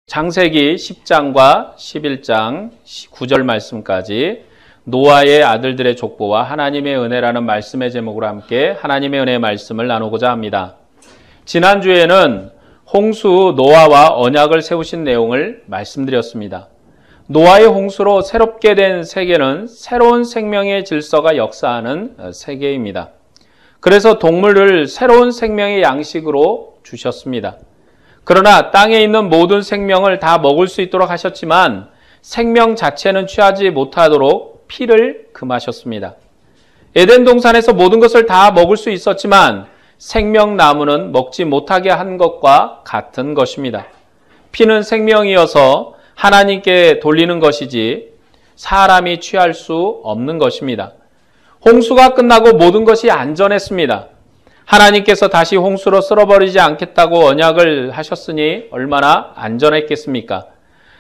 창세기 10장과 11장 9절 말씀까지 노아의 아들들의 족보와 하나님의 은혜라는 말씀의 제목으로 함께 하나님의 은혜의 말씀을 나누고자 합니다. 지난주에는 홍수 노아와 언약을 세우신 내용을 말씀드렸습니다. 노아의 홍수로 새롭게 된 세계는 새로운 생명의 질서가 역사하는 세계입니다. 그래서 동물을 새로운 생명의 양식으로 주셨습니다. 그러나 땅에 있는 모든 생명을 다 먹을 수 있도록 하셨지만 생명 자체는 취하지 못하도록 피를 금하셨습니다. 에덴 동산에서 모든 것을 다 먹을 수 있었지만 생명나무는 먹지 못하게 한 것과 같은 것입니다. 피는 생명이어서 하나님께 돌리는 것이지 사람이 취할 수 없는 것입니다. 홍수가 끝나고 모든 것이 안전했습니다. 하나님께서 다시 홍수로 쓸어버리지 않겠다고 언약을 하셨으니 얼마나 안전했겠습니까?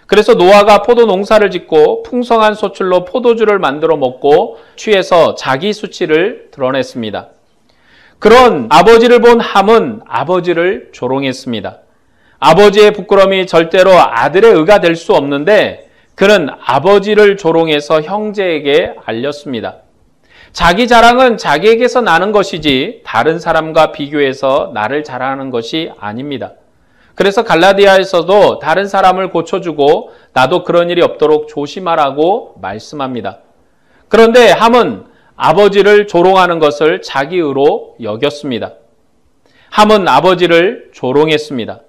그래서 노아가 포도 농사를 짓고 풍성한 소출로 포도주를 만들어 먹고 취해서 자기 수치를 드러냈습니다. 그런 아버지를 본 함은 아버지를 조롱했습니다. 아버지의 부끄러움이 절대로 아들의 의가 될 수 없는데 그는 아버지를 조롱해서 형제에게 알렸습니다. 자기 자랑은 자기에게서 나는 것이지 다른 사람과 비교해서 나를 자랑하는 것이 아닙니다. 그래서 갈라디아에서도 다른 사람을 고쳐주고 나도 그런 일이 없도록 조심하라고 말씀합니다. 그런데 함은 아버지를 조롱하는 것을 자기 의로 여겼습니다. 함은 아버지를 조롱했습니다.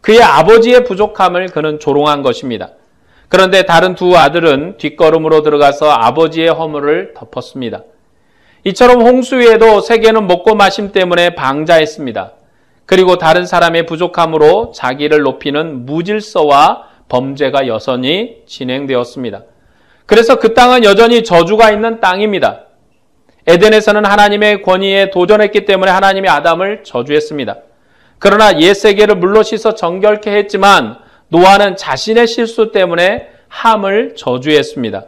그의 아버지의 부족함을 그는 조롱한 것입니다. 그런데 다른 두 아들은 뒷걸음으로 들어가서 아버지의 허물을 덮었습니다. 이처럼 홍수에도 세계는 먹고 마심 때문에 방자했습니다. 그리고 다른 사람의 부족함으로 자기를 높이는 무질서와 범죄가 여전히 진행되었습니다. 그래서 그 땅은 여전히 저주가 있는 땅입니다. 에덴에서는 하나님의 권위에 도전했기 때문에 하나님이 아담을 저주했습니다. 그러나 옛 세계를 물로 씻어 정결케 했지만 노아는 자신의 실수 때문에 함을 저주했습니다.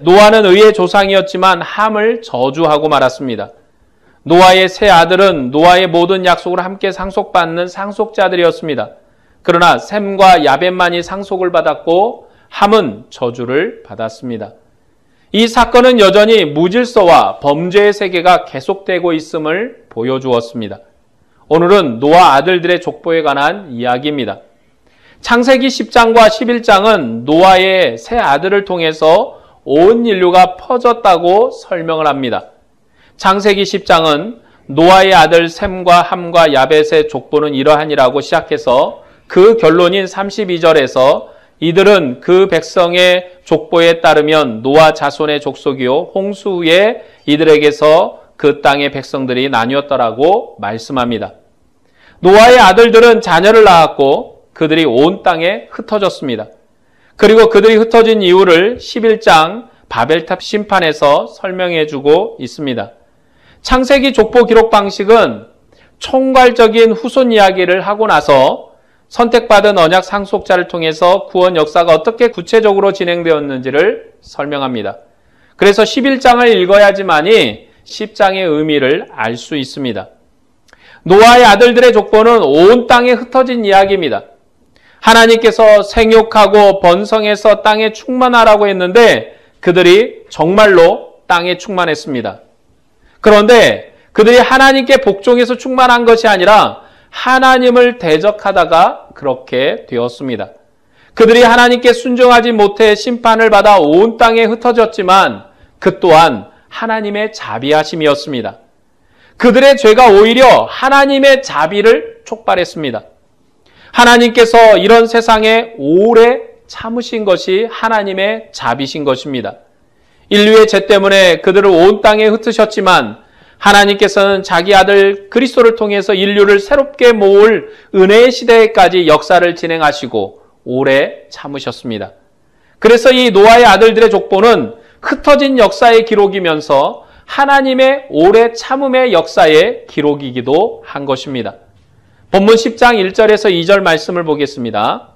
노아는 의의 조상이었지만 함을 저주하고 말았습니다. 노아의 세 아들은 노아의 모든 약속을 함께 상속받는 상속자들이었습니다. 그러나 셈과 야벳만이 상속을 받았고 함은 저주를 받았습니다. 이 사건은 여전히 무질서와 범죄의 세계가 계속되고 있음을 보여주었습니다. 오늘은 노아 아들들의 족보에 관한 이야기입니다. 창세기 10장과 11장은 노아의 세 아들을 통해서 온 인류가 퍼졌다고 설명을 합니다. 창세기 10장은 노아의 아들 셈과 함과 야벳의 족보는 이러하니라고 시작해서 그 결론인 32절에서 이들은 그 백성의 족보에 따르면 노아 자손의 족속이요 홍수 후에 이들에게서 그 땅의 백성들이 나뉘었더라고 말씀합니다. 노아의 아들들은 자녀를 낳았고 그들이 온 땅에 흩어졌습니다. 그리고 그들이 흩어진 이유를 11장 바벨탑 심판에서 설명해 주고 있습니다. 창세기 족보 기록 방식은 총괄적인 후손 이야기를 하고 나서 선택받은 언약 상속자를 통해서 구원 역사가 어떻게 구체적으로 진행되었는지를 설명합니다. 그래서 11장을 읽어야지만이 10장의 의미를 알 수 있습니다. 노아의 아들들의 족보는 온 땅에 흩어진 이야기입니다. 하나님께서 생육하고 번성해서 땅에 충만하라고 했는데 그들이 정말로 땅에 충만했습니다. 그런데 그들이 하나님께 복종해서 충만한 것이 아니라 하나님을 대적하다가 그렇게 되었습니다. 그들이 하나님께 순종하지 못해 심판을 받아 온 땅에 흩어졌지만 그 또한 하나님의 자비하심이었습니다. 그들의 죄가 오히려 하나님의 자비를 촉발했습니다. 하나님께서 이런 세상에 오래 참으신 것이 하나님의 자비신 것입니다. 인류의 죄 때문에 그들을 온 땅에 흩으셨지만 하나님께서는 자기 아들 그리스도를 통해서 인류를 새롭게 모을 은혜의 시대까지 역사를 진행하시고 오래 참으셨습니다. 그래서 이 노아의 아들들의 족보는 흩어진 역사의 기록이면서 하나님의 오래 참음의 역사의 기록이기도 한 것입니다. 본문 10장 1절에서 2절 말씀을 보겠습니다.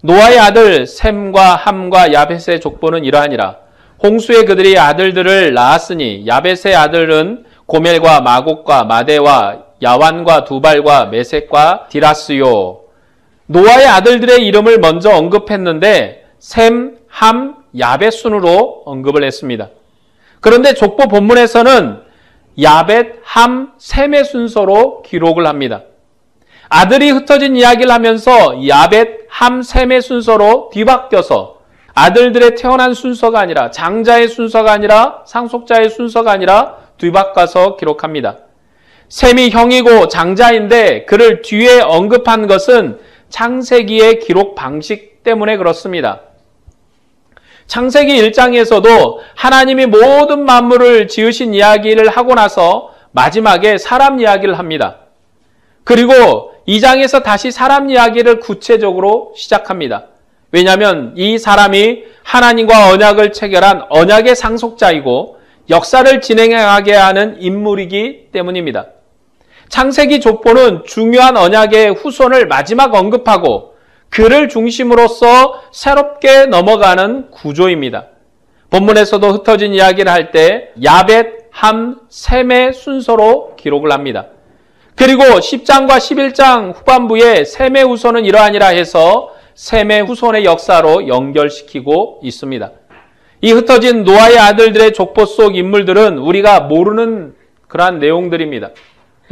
노아의 아들 셈과 함과 야벳의 족보는 이러하니라. 홍수에 그들이 아들들을 낳았으니 야벳의 아들은 고멜과 마곡과 마대와 야완과 두발과 메섹과 디라스요. 노아의 아들들의 이름을 먼저 언급했는데 셈, 함, 야벳 순으로 언급을 했습니다. 그런데 족보 본문에서는 야벳, 함, 셈의 순서로 기록을 합니다. 아들이 흩어진 이야기를 하면서 야벳, 함, 셈의 순서로 뒤바뀌어서 아들들의 태어난 순서가 아니라 장자의 순서가 아니라 상속자의 순서가 아니라 뒤바꿔서 기록합니다. 셈이 형이고 장자인데 그를 뒤에 언급한 것은 창세기의 기록 방식 때문에 그렇습니다. 창세기 1장에서도 하나님이 모든 만물을 지으신 이야기를 하고 나서 마지막에 사람 이야기를 합니다. 그리고 2장에서 다시 사람 이야기를 구체적으로 시작합니다. 왜냐하면 이 사람이 하나님과 언약을 체결한 언약의 상속자이고 역사를 진행하게 하는 인물이기 때문입니다. 창세기 족보는 중요한 언약의 후손을 마지막 언급하고 그를 중심으로서 새롭게 넘어가는 구조입니다. 본문에서도 흩어진 이야기를 할 때 야벳, 함, 셈의 순서로 기록을 합니다. 그리고 10장과 11장 후반부에 셈의 후손은 이러하니라 해서 셈의 후손의 역사로 연결시키고 있습니다. 이 흩어진 노아의 아들들의 족보 속 인물들은 우리가 모르는 그러한 내용들입니다.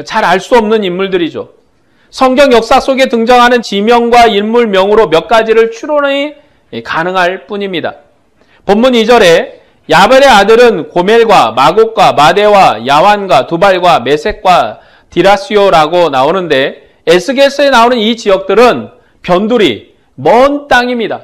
잘 알 수 없는 인물들이죠. 성경 역사 속에 등장하는 지명과 인물명으로 몇 가지를 추론이 가능할 뿐입니다. 본문 2절에 야벨의 아들은 고멜과 마곡과 마대와 야완과 두발과 메섹과 디라시오라고 나오는데 에스겔서에 나오는 이 지역들은 변두리, 먼 땅입니다.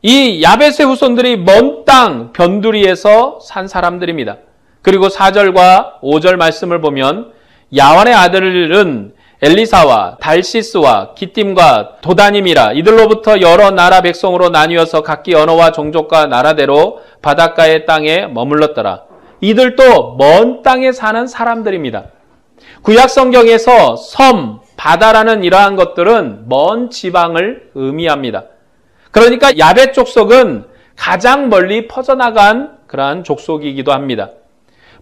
이 야벳의 후손들이 먼 땅 변두리에서 산 사람들입니다. 그리고 4절과 5절 말씀을 보면 야완의 아들은 엘리사와 달시스와 기띔과 도다님이라 이들로부터 여러 나라 백성으로 나뉘어서 각기 언어와 종족과 나라대로 바닷가의 땅에 머물렀더라. 이들도 먼 땅에 사는 사람들입니다. 구약 성경에서 섬, 바다라는 이러한 것들은 먼 지방을 의미합니다. 그러니까 야벳 족속은 가장 멀리 퍼져나간 그러한 족속이기도 합니다.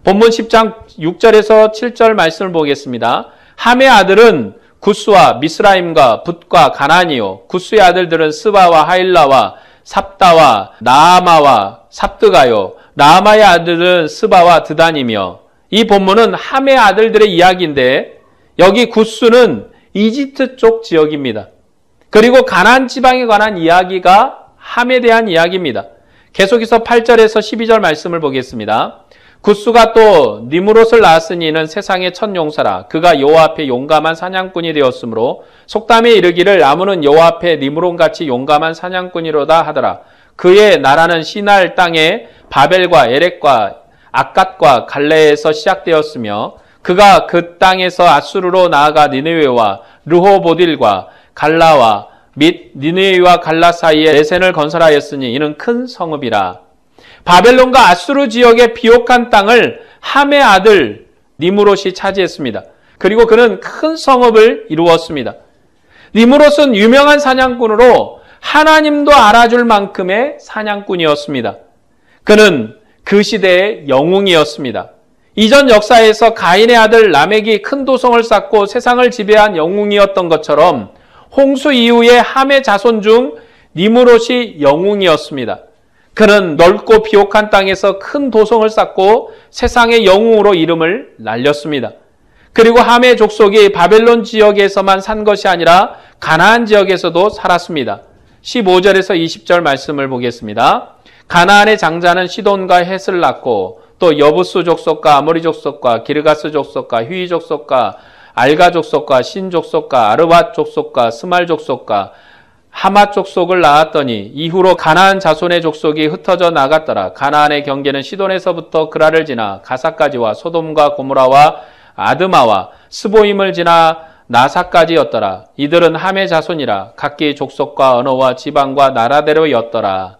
본문 10장 6절에서 7절 말씀을 보겠습니다. 함의 아들은 구스와 미스라임과 붓과 가나니요. 구스의 아들들은 스바와 하일라와 삽다와 나아마와 삽드가요. 나아마의 아들은 스바와 드단이며. 이 본문은 함의 아들들의 이야기인데 여기 구스는 이집트 쪽 지역입니다. 그리고 가나안 지방에 관한 이야기가 함에 대한 이야기입니다. 계속해서 8절에서 12절 말씀을 보겠습니다. 구스가 또 니므롯을 낳았으니 이는 세상의 첫 용사라. 그가 여호와 앞에 용감한 사냥꾼이 되었으므로 속담에 이르기를 아무는 여호와 앞에 니므롯같이 용감한 사냥꾼이로다 하더라. 그의 나라는 시날 땅에 바벨과 에렉과 아갓과 갈레에서 시작되었으며 그가 그 땅에서 아수르로 나아가 니느웨와 르호보딜과 갈라와 및 니느웨와 갈라 사이에 레센을 건설하였으니 이는 큰 성읍이라. 바벨론과 아수르 지역의 비옥한 땅을 함의 아들 니므롯이 차지했습니다. 그리고 그는 큰 성읍을 이루었습니다. 니므롯은 유명한 사냥꾼으로 하나님도 알아줄 만큼의 사냥꾼이었습니다. 그는 그 시대의 영웅이었습니다. 이전 역사에서 가인의 아들 라멕이 큰 도성을 쌓고 세상을 지배한 영웅이었던 것처럼 홍수 이후에 함의 자손 중 니므롯이 영웅이었습니다. 그는 넓고 비옥한 땅에서 큰 도성을 쌓고 세상의 영웅으로 이름을 날렸습니다. 그리고 함의 족속이 바벨론 지역에서만 산 것이 아니라 가나안 지역에서도 살았습니다. 15절에서 20절 말씀을 보겠습니다. 가나안의 장자는 시돈과 헷을 낳고 또 여부스 족속과 아모리 족속과 기르가스 족속과 휘 족속과 알가 족속과 신 족속과 아르밧 족속과 스말 족속과 하맛 족속을 낳았더니 이후로 가나안 자손의 족속이 흩어져 나갔더라. 가나안의 경계는 시돈에서부터 그라를 지나 가사까지와 소돔과 고모라와 아드마와 스보임을 지나 나사까지였더라. 이들은 함의 자손이라 각기 족속과 언어와 지방과 나라대로였더라.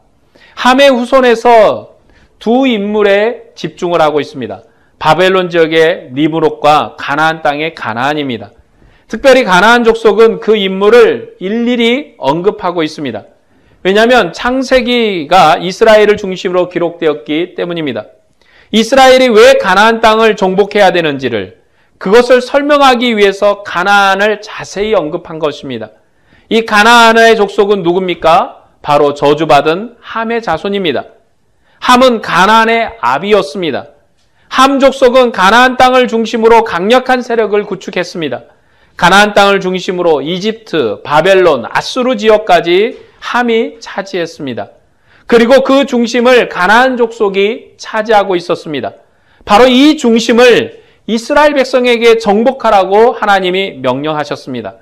함의 후손에서 두 인물에 집중을 하고 있습니다. 바벨론 지역의 니므롯과 가나안 땅의 가나안입니다. 특별히 가나안 족속은 그 인물을 일일이 언급하고 있습니다. 왜냐하면 창세기가 이스라엘을 중심으로 기록되었기 때문입니다. 이스라엘이 왜 가나안 땅을 정복해야 되는지를 그것을 설명하기 위해서 가나안을 자세히 언급한 것입니다. 이 가나안의 족속은 누굽니까? 바로 저주받은 함의 자손입니다. 함은 가나안의 아비였습니다. 함 족속은 가나안 땅을 중심으로 강력한 세력을 구축했습니다. 가나안 땅을 중심으로 이집트, 바벨론, 아수르 지역까지 함이 차지했습니다. 그리고 그 중심을 가나안 족속이 차지하고 있었습니다. 바로 이 중심을 이스라엘 백성에게 정복하라고 하나님이 명령하셨습니다.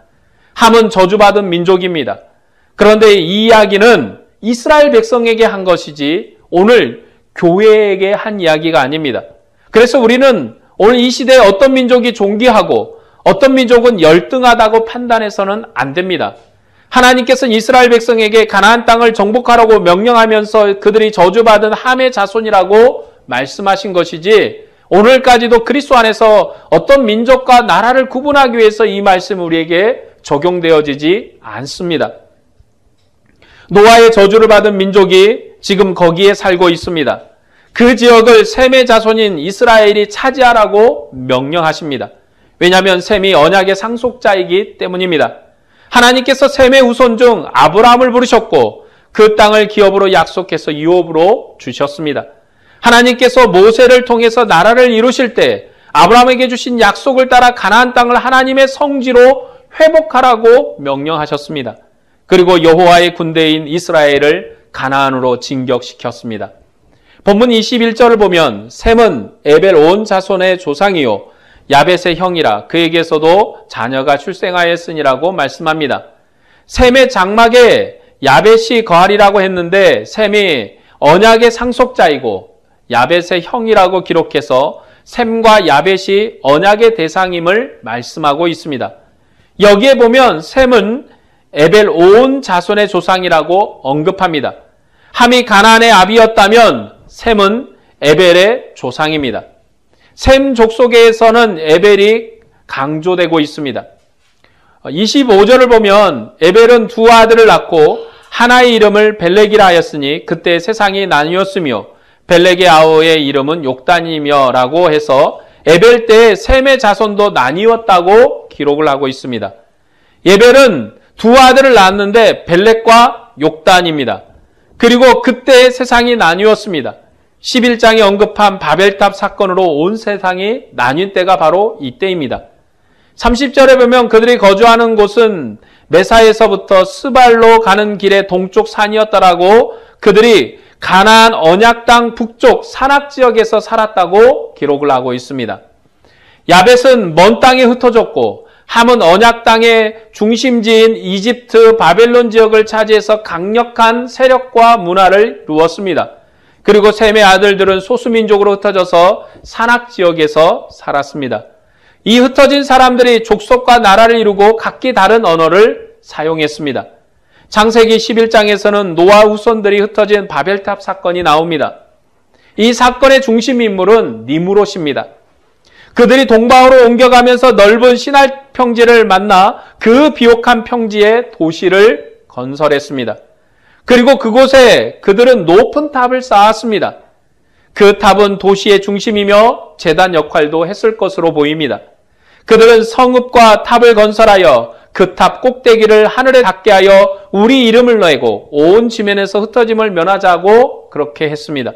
함은 저주받은 민족입니다. 그런데 이 이야기는 이스라엘 백성에게 한 것이지 오늘 교회에게 한 이야기가 아닙니다. 그래서 우리는 오늘 이 시대에 어떤 민족이 존귀하고 어떤 민족은 열등하다고 판단해서는 안 됩니다. 하나님께서는 이스라엘 백성에게 가나안 땅을 정복하라고 명령하면서 그들이 저주받은 함의 자손이라고 말씀하신 것이지 오늘까지도 그리스도 안에서 어떤 민족과 나라를 구분하기 위해서 이 말씀이 우리에게 적용되어지지 않습니다. 노아의 저주를 받은 민족이 지금 거기에 살고 있습니다. 그 지역을 셈의 자손인 이스라엘이 차지하라고 명령하십니다. 왜냐하면 셈이 언약의 상속자이기 때문입니다. 하나님께서 셈의 후손 중 아브라함을 부르셨고 그 땅을 기업으로 약속해서 유업으로 주셨습니다. 하나님께서 모세를 통해서 나라를 이루실 때 아브라함에게 주신 약속을 따라 가나안 땅을 하나님의 성지로 회복하라고 명령하셨습니다. 그리고 여호와의 군대인 이스라엘을 가나안으로 진격시켰습니다. 본문 21절을 보면 셈은 에벨 온 자손의 조상이요 야벳의 형이라 그에게서도 자녀가 출생하였으니라고 말씀합니다. 셈의 장막에 야벳이 거하리라고 했는데 셈이 언약의 상속자이고 야벳의 형이라고 기록해서 셈과 야벳이 언약의 대상임을 말씀하고 있습니다. 여기에 보면 셈은 에벨 온 자손의 조상이라고 언급합니다. 함이 가나안의 아비였다면 셈은 에벨의 조상입니다. 셈 족속에서는 에벨이 강조되고 있습니다. 25절을 보면 에벨은 두 아들을 낳고 하나의 이름을 벨렉이라 하였으니 그때 세상이 나뉘었으며 벨렉의 아우의 이름은 욕단이며 라고 해서 에벨 때에 셈의 자손도 나뉘었다고 기록을 하고 있습니다. 에벨은 두 아들을 낳았는데 벨렉과 욕단입니다. 그리고 그때 세상이 나뉘었습니다. 11장에 언급한 바벨탑 사건으로 온 세상이 나뉜 때가 바로 이때입니다. 30절에 보면 그들이 거주하는 곳은 메사에서부터 스발로 가는 길의 동쪽 산이었다라고 그들이 가나안 언약 땅 북쪽 산악 지역에서 살았다고 기록을 하고 있습니다. 야벳은 먼 땅에 흩어졌고 함은 언약 땅의 중심지인 이집트, 바벨론 지역을 차지해서 강력한 세력과 문화를 이루었습니다. 그리고 셈의 아들들은 소수민족으로 흩어져서 산악 지역에서 살았습니다. 이 흩어진 사람들이 족속과 나라를 이루고 각기 다른 언어를 사용했습니다. 창세기 11장에서는 노아 후손들이 흩어진 바벨탑 사건이 나옵니다. 이 사건의 중심 인물은 니므롯입니다. 그들이 동방으로 옮겨가면서 넓은 시날 평지를 만나 그 비옥한 평지에 도시를 건설했습니다. 그리고 그곳에 그들은 높은 탑을 쌓았습니다. 그 탑은 도시의 중심이며 제단 역할도 했을 것으로 보입니다. 그들은 성읍과 탑을 건설하여 그 탑 꼭대기를 하늘에 닿게 하여 우리 이름을 내고 온 지면에서 흩어짐을 면하자고 그렇게 했습니다.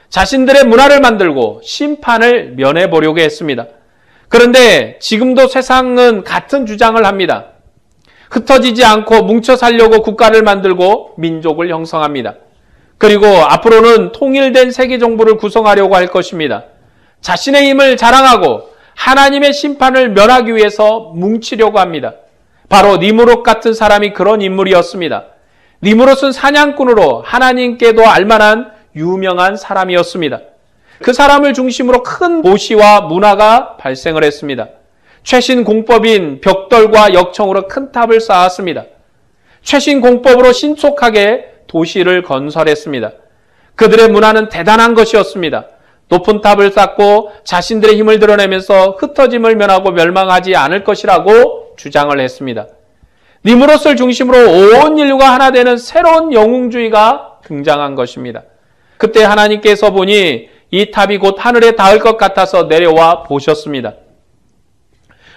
자신들의 문화를 만들고 심판을 면해보려고 했습니다. 그런데 지금도 세상은 같은 주장을 합니다. 흩어지지 않고 뭉쳐 살려고 국가를 만들고 민족을 형성합니다. 그리고 앞으로는 통일된 세계 정부를 구성하려고 할 것입니다. 자신의 힘을 자랑하고 하나님의 심판을 면하기 위해서 뭉치려고 합니다. 바로 니므롯 같은 사람이 그런 인물이었습니다. 니므롯은 사냥꾼으로 하나님께도 알만한 유명한 사람이었습니다. 그 사람을 중심으로 큰 도시와 문화가 발생을 했습니다. 최신 공법인 벽돌과 역청으로 큰 탑을 쌓았습니다. 최신 공법으로 신속하게 도시를 건설했습니다. 그들의 문화는 대단한 것이었습니다. 높은 탑을 쌓고 자신들의 힘을 드러내면서 흩어짐을 면하고 멸망하지 않을 것이라고 주장을 했습니다. 니므롯을 중심으로 온 인류가 하나 되는 새로운 영웅주의가 등장한 것입니다. 그때 하나님께서 보니 이 탑이 곧 하늘에 닿을 것 같아서 내려와 보셨습니다.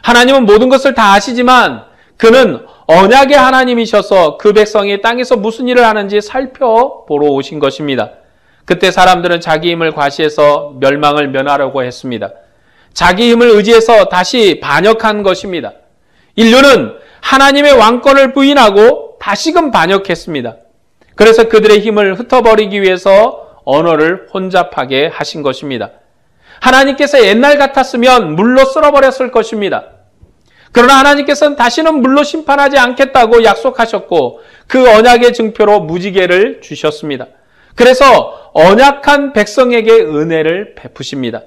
하나님은 모든 것을 다 아시지만 그는 언약의 하나님이셔서 그 백성이 땅에서 무슨 일을 하는지 살펴보러 오신 것입니다. 그때 사람들은 자기 힘을 과시해서 멸망을 면하려고 했습니다. 자기 힘을 의지해서 다시 반역한 것입니다. 인류는 하나님의 왕권을 부인하고 다시금 반역했습니다. 그래서 그들의 힘을 흩어버리기 위해서 언어를 혼잡하게 하신 것입니다. 하나님께서 옛날 같았으면 물로 쓸어버렸을 것입니다. 그러나 하나님께서는 다시는 물로 심판하지 않겠다고 약속하셨고 그 언약의 증표로 무지개를 주셨습니다. 그래서 언약한 백성에게 은혜를 베푸십니다.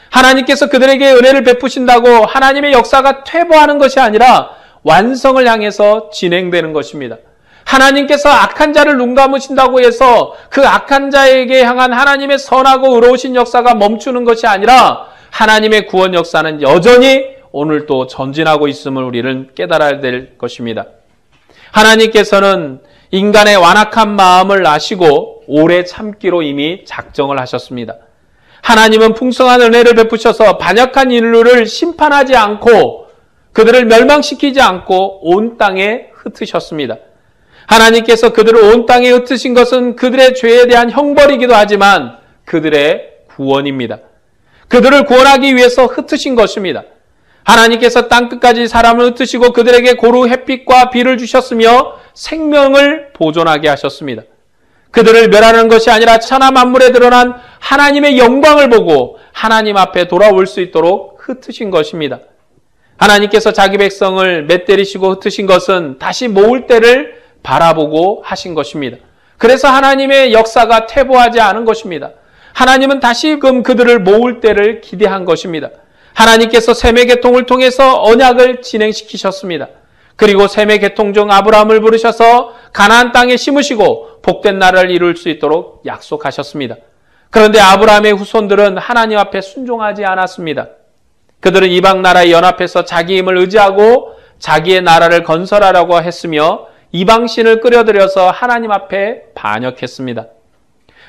하나님께서 그들에게 은혜를 베푸신다고 하나님의 역사가 퇴보하는 것이 아니라 완성을 향해서 진행되는 것입니다. 하나님께서 악한 자를 눈감으신다고 해서 그 악한 자에게 향한 하나님의 선하고 의로우신 역사가 멈추는 것이 아니라 하나님의 구원 역사는 여전히 오늘도 전진하고 있음을 우리는 깨달아야 될 것입니다. 하나님께서는 인간의 완악한 마음을 아시고 오래 참기로 이미 작정을 하셨습니다. 하나님은 풍성한 은혜를 베푸셔서 반역한 인류를 심판하지 않고 그들을 멸망시키지 않고 온 땅에 흩으셨습니다. 하나님께서 그들을 온 땅에 흩으신 것은 그들의 죄에 대한 형벌이기도 하지만 그들의 구원입니다. 그들을 구원하기 위해서 흩으신 것입니다. 하나님께서 땅끝까지 사람을 흩으시고 그들에게 고루 햇빛과 비를 주셨으며 생명을 보존하게 하셨습니다. 그들을 멸하는 것이 아니라 천하 만물에 드러난 하나님의 영광을 보고 하나님 앞에 돌아올 수 있도록 흩으신 것입니다. 하나님께서 자기 백성을 맷때리시고 흩으신 것은 다시 모을 때를 바라보고 하신 것입니다. 그래서 하나님의 역사가 퇴보하지 않은 것입니다. 하나님은 다시금 그들을 모을 때를 기대한 것입니다. 하나님께서 셈의 계통을 통해서 언약을 진행시키셨습니다. 그리고 셈의 계통 중 아브라함을 부르셔서 가나안 땅에 심으시고 복된 나라를 이룰 수 있도록 약속하셨습니다. 그런데 아브라함의 후손들은 하나님 앞에 순종하지 않았습니다. 그들은 이방 나라에 연합해서 자기 힘을 의지하고 자기의 나라를 건설하려고 했으며 이방신을 끌어들여서 하나님 앞에 반역했습니다.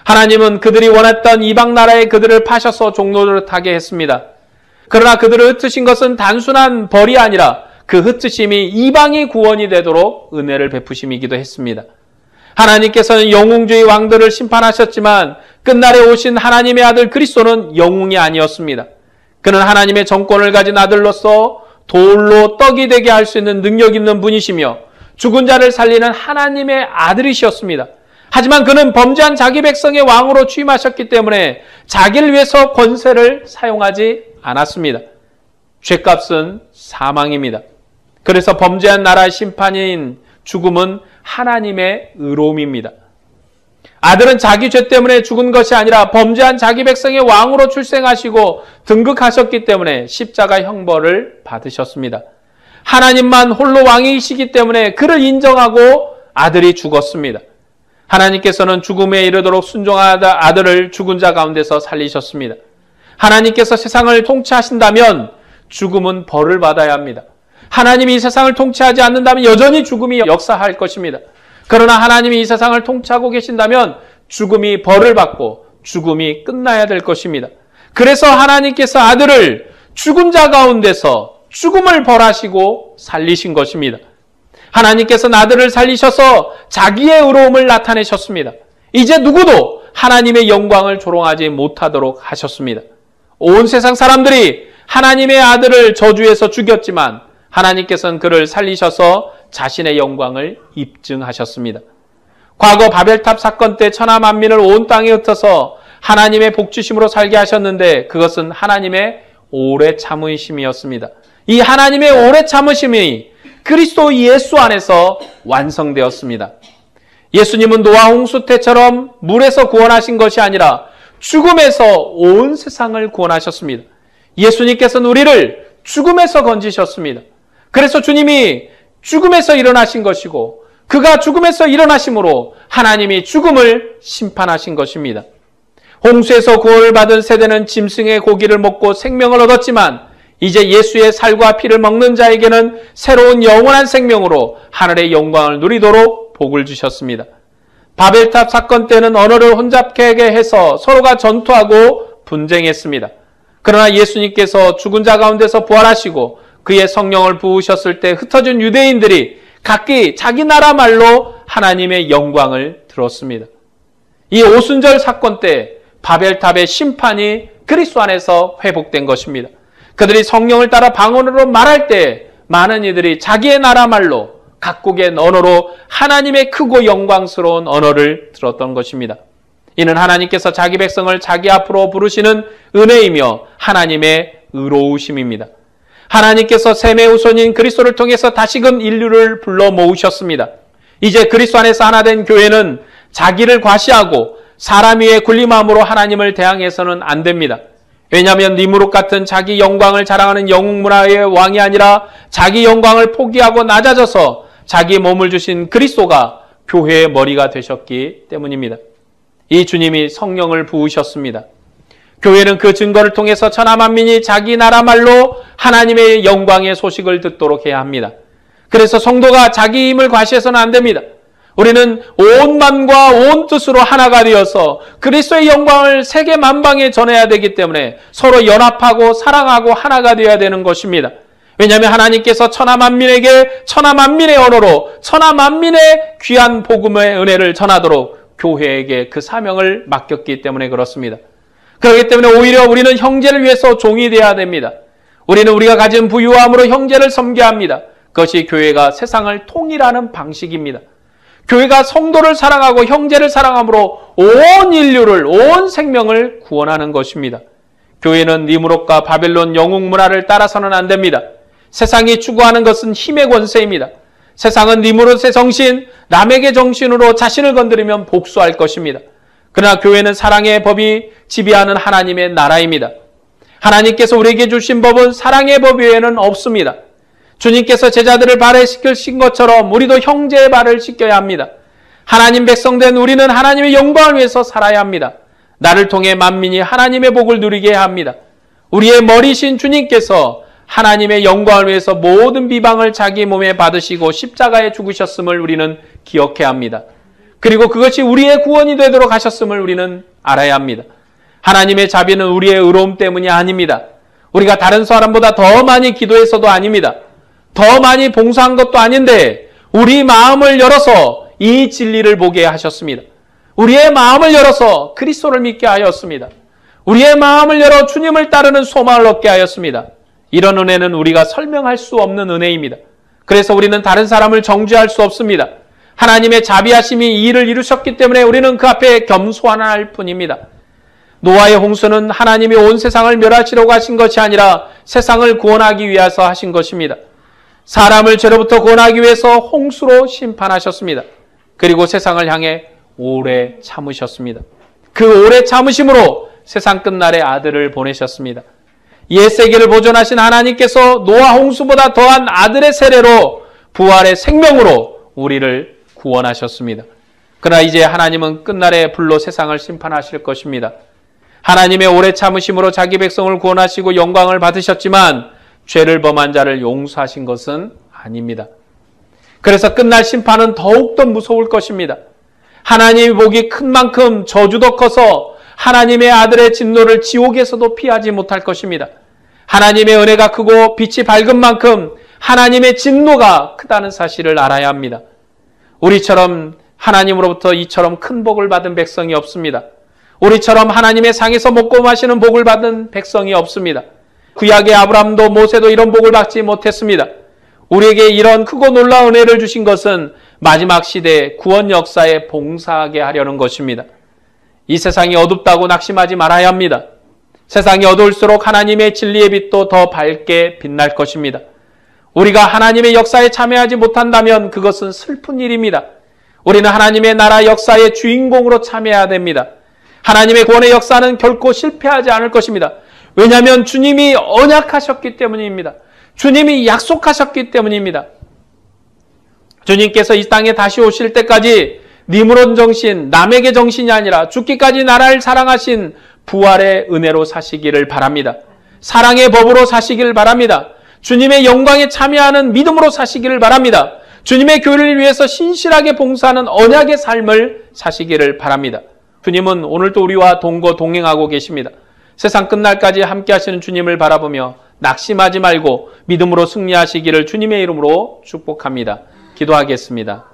하나님은 그들이 원했던 이방 나라에 그들을 파셔서 종노릇하게 했습니다. 그러나 그들을 흩으신 것은 단순한 벌이 아니라 그 흩으심이 이방이 구원이 되도록 은혜를 베푸심이기도 했습니다. 하나님께서는 영웅주의 왕들을 심판하셨지만 끝날에 오신 하나님의 아들 그리스도는 영웅이 아니었습니다. 그는 하나님의 정권을 가진 아들로서 돌로 떡이 되게 할 수 있는 능력 있는 분이시며 죽은 자를 살리는 하나님의 아들이셨습니다. 하지만 그는 범죄한 자기 백성의 왕으로 취임하셨기 때문에 자기를 위해서 권세를 사용하지 않았습니다. 죄값은 사망입니다. 그래서 범죄한 나라의 심판인 죽음은 하나님의 의로움입니다. 아들은 자기 죄 때문에 죽은 것이 아니라 범죄한 자기 백성의 왕으로 출생하시고 등극하셨기 때문에 십자가 형벌을 받으셨습니다. 하나님만 홀로 왕이시기 때문에 그를 인정하고 아들이 죽었습니다. 하나님께서는 죽음에 이르도록 순종하다 아들을 죽은 자 가운데서 살리셨습니다. 하나님께서 세상을 통치하신다면 죽음은 벌을 받아야 합니다. 하나님이 이 세상을 통치하지 않는다면 여전히 죽음이 역사할 것입니다. 그러나 하나님이 이 세상을 통치하고 계신다면 죽음이 벌을 받고 죽음이 끝나야 될 것입니다. 그래서 하나님께서 아들을 죽은 자 가운데서 죽음을 벌하시고 살리신 것입니다. 하나님께서는 아들을 살리셔서 자기의 의로움을 나타내셨습니다. 이제 누구도 하나님의 영광을 조롱하지 못하도록 하셨습니다. 온 세상 사람들이 하나님의 아들을 저주해서 죽였지만 하나님께서는 그를 살리셔서 자신의 영광을 입증하셨습니다. 과거 바벨탑 사건 때 천하 만민을 온 땅에 흩어서 하나님의 복주심으로 살게 하셨는데 그것은 하나님의 오래 참으심이었습니다. 이 하나님의 오래 참으심이 그리스도 예수 안에서 완성되었습니다. 예수님은 노아 홍수 때처럼 물에서 구원하신 것이 아니라 죽음에서 온 세상을 구원하셨습니다. 예수님께서는 우리를 죽음에서 건지셨습니다. 그래서 주님이 죽음에서 일어나신 것이고 그가 죽음에서 일어나심으로 하나님이 죽음을 심판하신 것입니다. 홍수에서 구원을 받은 세대는 짐승의 고기를 먹고 생명을 얻었지만 이제 예수의 살과 피를 먹는 자에게는 새로운 영원한 생명으로 하늘의 영광을 누리도록 복을 주셨습니다. 바벨탑 사건 때는 언어를 혼잡게 해서 서로가 전투하고 분쟁했습니다. 그러나 예수님께서 죽은 자 가운데서 부활하시고 그의 성령을 부으셨을 때 흩어진 유대인들이 각기 자기 나라 말로 하나님의 영광을 들었습니다. 이 오순절 사건 때 바벨탑의 심판이 그리스도 안에서 회복된 것입니다. 그들이 성령을 따라 방언으로 말할 때 많은 이들이 자기의 나라 말로 각국의 언어로 하나님의 크고 영광스러운 언어를 들었던 것입니다. 이는 하나님께서 자기 백성을 자기 앞으로 부르시는 은혜이며 하나님의 의로우심입니다. 하나님께서 셈의 후손인 그리스도를 통해서 다시금 인류를 불러 모으셨습니다. 이제 그리스도 안에서 하나 된 교회는 자기를 과시하고 사람 위에 군림함으로 하나님을 대항해서는 안 됩니다. 왜냐하면 니무롯 같은 자기 영광을 자랑하는 영웅 문화의 왕이 아니라 자기 영광을 포기하고 낮아져서 자기 몸을 주신 그리스도가 교회의 머리가 되셨기 때문입니다. 이 주님이 성령을 부으셨습니다. 교회는 그 증거를 통해서 천하 만민이 자기 나라 말로 하나님의 영광의 소식을 듣도록 해야 합니다. 그래서 성도가 자기 힘을 과시해서는 안 됩니다. 우리는 온 마음과 온 뜻으로 하나가 되어서 그리스도의 영광을 세계 만방에 전해야 되기 때문에 서로 연합하고 사랑하고 하나가 되어야 되는 것입니다. 왜냐하면 하나님께서 천하 만민에게 천하 만민의 언어로 천하 만민의 귀한 복음의 은혜를 전하도록 교회에게 그 사명을 맡겼기 때문에 그렇습니다. 그렇기 때문에 오히려 우리는 형제를 위해서 종이 되어야 됩니다. 우리는 우리가 가진 부유함으로 형제를 섬겨야 합니다. 그것이 교회가 세상을 통일하는 방식입니다. 교회가 성도를 사랑하고 형제를 사랑함으로 온 인류를, 온 생명을 구원하는 것입니다. 교회는 니무롯과 바벨론 영웅 문화를 따라서는 안 됩니다. 세상이 추구하는 것은 힘의 권세입니다. 세상은 니무롯의 정신, 람에게 정신으로 자신을 건드리면 복수할 것입니다. 그러나 교회는 사랑의 법이 지배하는 하나님의 나라입니다. 하나님께서 우리에게 주신 법은 사랑의 법 외에는 없습니다. 주님께서 제자들을 발을 씻긴 것처럼 우리도 형제의 발을 씻겨야 합니다. 하나님 백성된 우리는 하나님의 영광을 위해서 살아야 합니다. 나를 통해 만민이 하나님의 복을 누리게 해야 합니다. 우리의 머리신 주님께서 하나님의 영광을 위해서 모든 비방을 자기 몸에 받으시고 십자가에 죽으셨음을 우리는 기억해야 합니다. 그리고 그것이 우리의 구원이 되도록 하셨음을 우리는 알아야 합니다. 하나님의 자비는 우리의 의로움 때문이 아닙니다. 우리가 다른 사람보다 더 많이 기도해서도 아닙니다. 더 많이 봉사한 것도 아닌데 우리 마음을 열어서 이 진리를 보게 하셨습니다. 우리의 마음을 열어서 그리스도를 믿게 하였습니다. 우리의 마음을 열어 주님을 따르는 소망을 얻게 하였습니다. 이런 은혜는 우리가 설명할 수 없는 은혜입니다. 그래서 우리는 다른 사람을 정죄할 수 없습니다. 하나님의 자비하심이 이 일을 이루셨기 때문에 우리는 그 앞에 겸손할 뿐입니다. 노아의 홍수는 하나님이 온 세상을 멸하시려고 하신 것이 아니라 세상을 구원하기 위해서 하신 것입니다. 사람을 죄로부터 구원하기 위해서 홍수로 심판하셨습니다. 그리고 세상을 향해 오래 참으셨습니다. 그 오래 참으심으로 세상 끝날에 아들을 보내셨습니다. 옛 세계를 보존하신 하나님께서 노아 홍수보다 더한 아들의 세례로 부활의 생명으로 우리를 구원하셨습니다. 그러나 이제 하나님은 끝날에 불로 세상을 심판하실 것입니다. 하나님의 오래 참으심으로 자기 백성을 구원하시고 영광을 받으셨지만 죄를 범한 자를 용서하신 것은 아닙니다. 그래서 끝날 심판은 더욱더 무서울 것입니다. 하나님의 복이 큰 만큼 저주도 커서 하나님의 아들의 진노를 지옥에서도 피하지 못할 것입니다. 하나님의 은혜가 크고 빛이 밝은 만큼 하나님의 진노가 크다는 사실을 알아야 합니다. 우리처럼 하나님으로부터 이처럼 큰 복을 받은 백성이 없습니다. 우리처럼 하나님의 상에서 먹고 마시는 복을 받은 백성이 없습니다. 구약의 아브라함도 모세도 이런 복을 받지 못했습니다. 우리에게 이런 크고 놀라운 은혜를 주신 것은 마지막 시대의 구원 역사에 봉사하게 하려는 것입니다. 이 세상이 어둡다고 낙심하지 말아야 합니다. 세상이 어두울수록 하나님의 진리의 빛도 더 밝게 빛날 것입니다. 우리가 하나님의 역사에 참여하지 못한다면 그것은 슬픈 일입니다. 우리는 하나님의 나라 역사의 주인공으로 참여해야 됩니다. 하나님의 구원의 역사는 결코 실패하지 않을 것입니다. 왜냐하면 주님이 언약하셨기 때문입니다. 주님이 약속하셨기 때문입니다. 주님께서 이 땅에 다시 오실 때까지 니무롯 정신, 남에게 정신이 아니라 죽기까지 나라를 사랑하신 부활의 은혜로 사시기를 바랍니다. 사랑의 법으로 사시기를 바랍니다. 주님의 영광에 참여하는 믿음으로 사시기를 바랍니다. 주님의 교회를 위해서 신실하게 봉사하는 언약의 삶을 사시기를 바랍니다. 주님은 오늘도 우리와 동행하고 계십니다. 세상 끝날까지 함께 하시는 주님을 바라보며 낙심하지 말고 믿음으로 승리하시기를 주님의 이름으로 축복합니다. 기도하겠습니다.